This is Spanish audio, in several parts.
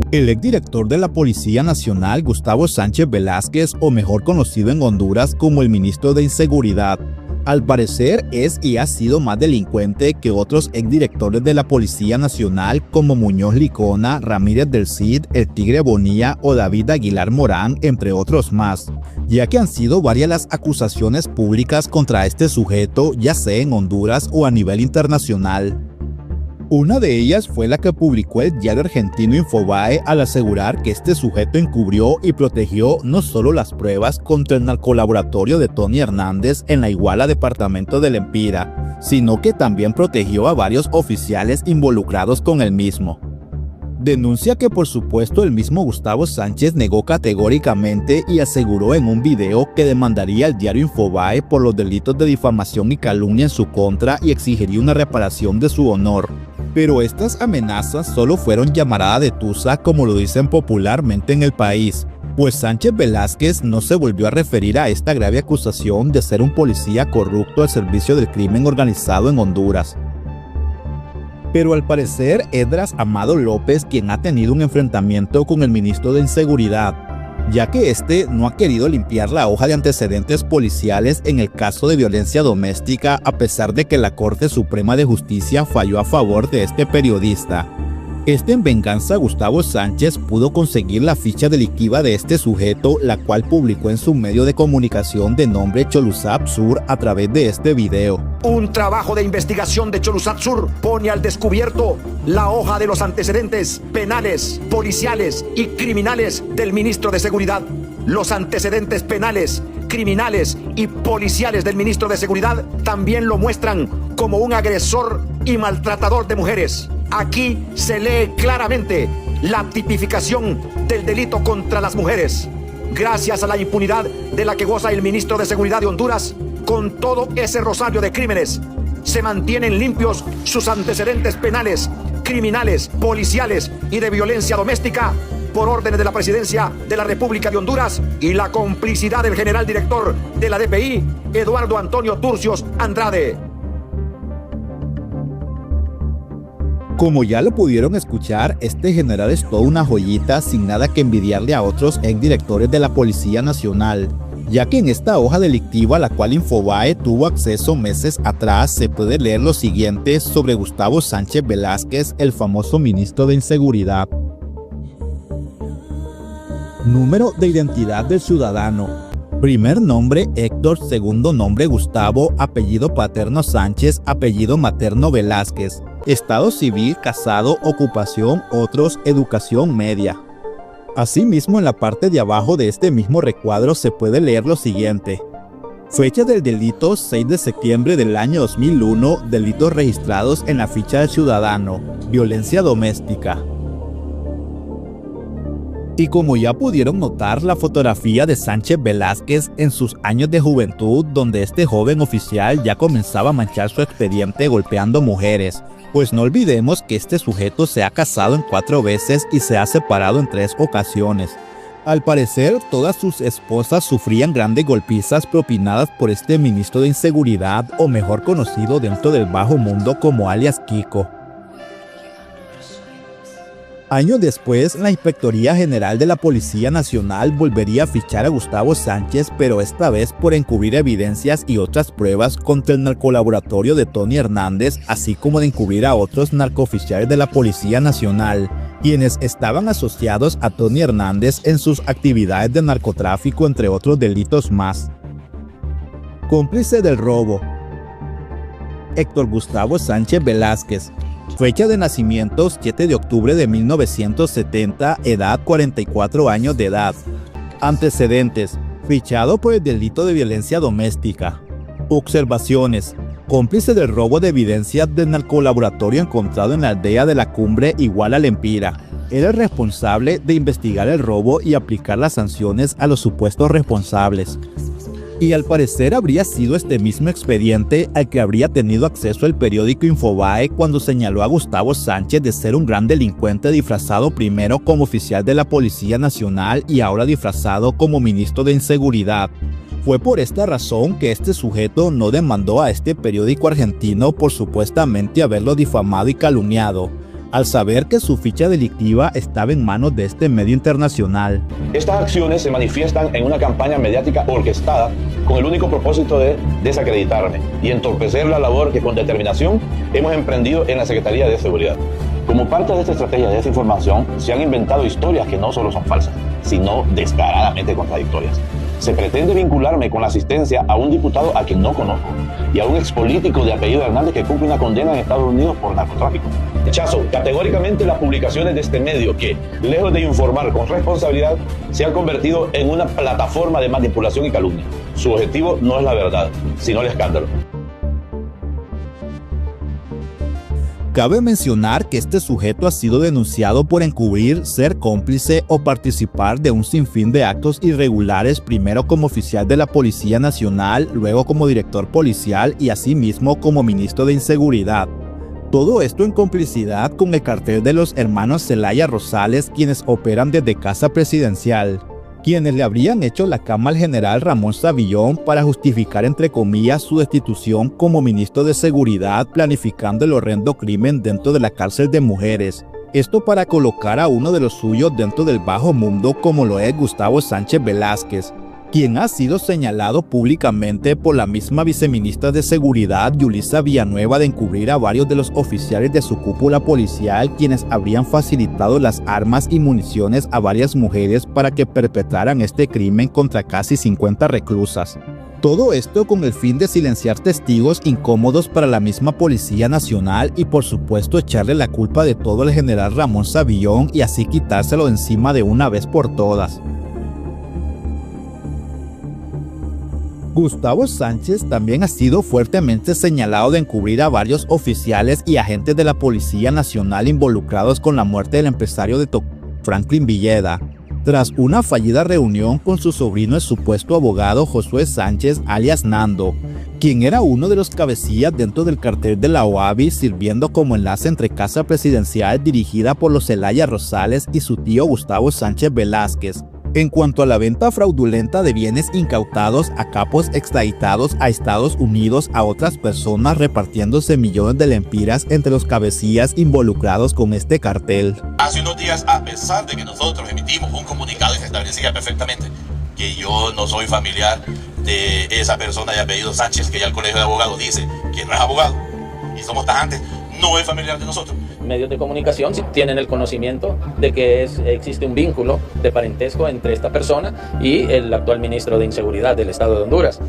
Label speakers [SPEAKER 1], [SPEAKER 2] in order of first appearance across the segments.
[SPEAKER 1] El exdirector de la Policía Nacional, Gustavo Sánchez Velázquez, o mejor conocido en Honduras como el ministro de Inseguridad, al parecer es y ha sido más delincuente que otros exdirectores de la Policía Nacional como Muñoz Licona, Ramírez del Cid, el Tigre Bonilla o David Aguilar Morán, entre otros más, ya que han sido varias las acusaciones públicas contra este sujeto, ya sea en Honduras o a nivel internacional. Una de ellas fue la que publicó el diario argentino Infobae al asegurar que este sujeto encubrió y protegió no solo las pruebas contra el narcolaboratorio de Tony Hernández en la Iguala departamento del Empira, sino que también protegió a varios oficiales involucrados con el mismo. Denuncia que por supuesto el mismo Gustavo Sánchez negó categóricamente y aseguró en un video que demandaría al diario Infobae por los delitos de difamación y calumnia en su contra y exigiría una reparación de su honor. Pero estas amenazas solo fueron llamarada de tusa, como lo dicen popularmente en el país, pues Sánchez Velázquez no se volvió a referir a esta grave acusación de ser un policía corrupto al servicio del crimen organizado en Honduras. Pero al parecer Esdras Amado López quien ha tenido un enfrentamiento con el ministro de Inseguridad, ya que este no ha querido limpiar la hoja de antecedentes policiales en el caso de violencia doméstica a pesar de que la Corte Suprema de Justicia falló a favor de este periodista. En venganza, Gustavo Sánchez pudo conseguir la ficha delictiva de este sujeto, la cual publicó en su medio de comunicación de nombre Cholusap Sur a través de este video.
[SPEAKER 2] Un trabajo de investigación de Cholusap Sur pone al descubierto la hoja de los antecedentes penales, policiales y criminales del ministro de Seguridad. Los antecedentes penales, criminales y policiales del ministro de Seguridad también lo muestran como un agresor y maltratador de mujeres. Aquí se lee claramente la tipificación del delito contra las mujeres. Gracias a la impunidad de la que goza el ministro de Seguridad de Honduras, con todo ese rosario de crímenes, se mantienen limpios sus antecedentes penales, criminales, policiales y de violencia doméstica por órdenes de la Presidencia de la República de Honduras y la complicidad del general director de la DPI, Eduardo Antonio Turcios Andrade.
[SPEAKER 1] Como ya lo pudieron escuchar, este general es toda una joyita sin nada que envidiarle a otros exdirectores de la Policía Nacional, ya que en esta hoja delictiva a la cual Infobae tuvo acceso meses atrás se puede leer lo siguiente sobre Gustavo Sánchez Velázquez, el famoso ministro de Inseguridad. Número de identidad del ciudadano. Primer nombre Héctor, segundo nombre Gustavo, apellido paterno Sánchez, apellido materno Velázquez. Estado civil, casado, ocupación, otros, educación media. Asimismo, en la parte de abajo de este mismo recuadro se puede leer lo siguiente. Fecha del delito 6 de septiembre del año 2001, delitos registrados en la ficha del ciudadano, violencia doméstica. Y como ya pudieron notar, la fotografía de Sánchez Velázquez en sus años de juventud, donde este joven oficial ya comenzaba a manchar su expediente golpeando mujeres, pues no olvidemos que este sujeto se ha casado en 4 veces y se ha separado en 3 ocasiones. Al parecer, todas sus esposas sufrían grandes golpizas propinadas por este ministro de Inseguridad, o mejor conocido dentro del bajo mundo como alias Kiko. Años después, la Inspectoría General de la Policía Nacional volvería a fichar a Gustavo Sánchez, pero esta vez por encubrir evidencias y otras pruebas contra el narcolaboratorio de Tony Hernández, así como de encubrir a otros narcooficiales de la Policía Nacional, quienes estaban asociados a Tony Hernández en sus actividades de narcotráfico, entre otros delitos más. Cómplice del robo. Héctor Gustavo Sánchez Velázquez. Fecha de nacimiento 7 de octubre de 1970, edad 44 años de edad. Antecedentes: fichado por el delito de violencia doméstica. Observaciones: cómplice del robo de evidencias del narcolaboratorio encontrado en la aldea de la Cumbre Iguala al Empira. Era el responsable de investigar el robo y aplicar las sanciones a los supuestos responsables. Y al parecer habría sido este mismo expediente al que habría tenido acceso el periódico Infobae cuando señaló a Gustavo Sánchez de ser un gran delincuente disfrazado primero como oficial de la Policía Nacional y ahora disfrazado como ministro de Inseguridad. Fue por esta razón que este sujeto no demandó a este periódico argentino por supuestamente haberlo difamado y calumniado, al saber que su ficha delictiva estaba en manos de este medio internacional.
[SPEAKER 3] Estas acciones se manifiestan en una campaña mediática orquestada con el único propósito de desacreditarme y entorpecer la labor que con determinación hemos emprendido en la Secretaría de Seguridad. Como parte de esta estrategia de desinformación, se han inventado historias que no solo son falsas, sino descaradamente contradictorias. Se pretende vincularme con la asistencia a un diputado a quien no conozco y a un expolítico de apellido Hernández que cumple una condena en Estados Unidos por narcotráfico. Rechazo categóricamente las publicaciones de este medio que, lejos de informar con responsabilidad, se han convertido en una plataforma de manipulación y calumnia. Su objetivo no es la verdad, sino el escándalo.
[SPEAKER 1] Cabe mencionar que este sujeto ha sido denunciado por encubrir, ser cómplice o participar de un sinfín de actos irregulares, primero como oficial de la Policía Nacional, luego como director policial y asimismo como ministro de Inseguridad. Todo esto en complicidad con el cartel de los hermanos Zelaya Rosales, quienes operan desde Casa Presidencial, quienes le habrían hecho la cama al general Ramón Savillón para justificar entre comillas su destitución como ministro de Seguridad, planificando el horrendo crimen dentro de la cárcel de mujeres. Esto para colocar a uno de los suyos dentro del bajo mundo como lo es Gustavo Sánchez Velázquez, quien ha sido señalado públicamente por la misma viceministra de Seguridad, Yulisa Villanueva, de encubrir a varios de los oficiales de su cúpula policial, quienes habrían facilitado las armas y municiones a varias mujeres para que perpetraran este crimen contra casi 50 reclusas. Todo esto con el fin de silenciar testigos incómodos para la misma Policía Nacional y por supuesto echarle la culpa de todo al general Ramón Savillón y así quitárselo de encima de una vez por todas. Gustavo Sánchez también ha sido fuertemente señalado de encubrir a varios oficiales y agentes de la Policía Nacional involucrados con la muerte del empresario de Franklin Villeda, tras una fallida reunión con su sobrino, el supuesto abogado Josué Sánchez alias Nando, quien era uno de los cabecillas dentro del cartel de la OAVI, sirviendo como enlace entre Casa Presidencial dirigida por los Zelaya Rosales y su tío Gustavo Sánchez Velázquez, en cuanto a la venta fraudulenta de bienes incautados a capos extraditados a Estados Unidos a otras personas, repartiéndose millones de lempiras entre los cabecillas involucrados con este cartel.
[SPEAKER 4] Hace unos días, a pesar de que nosotros emitimos un comunicado y se establecía perfectamente que yo no soy familiar de esa persona de apellido Sánchez, que ya el Colegio de Abogados dice que no es abogado y somos tajantes, no es familiar de nosotros.
[SPEAKER 5] Medios de comunicación tienen el conocimiento de que existe un vínculo de parentesco entre esta persona y el actual ministro de Inseguridad del Estado de Honduras.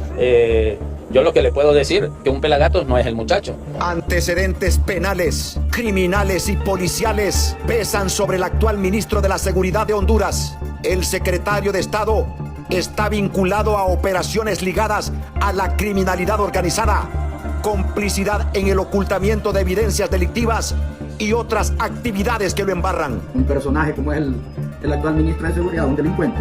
[SPEAKER 5] Yo lo que le puedo decir que un pelagatos no es el muchacho.
[SPEAKER 2] Antecedentes penales, criminales y policiales pesan sobre el actual ministro de la Seguridad de Honduras. El secretario de Estado está vinculado a operaciones ligadas a la criminalidad organizada, complicidad en el ocultamiento de evidencias delictivas y otras actividades que lo embarran.
[SPEAKER 6] Un personaje como es el actual ministro de Seguridad, un delincuente.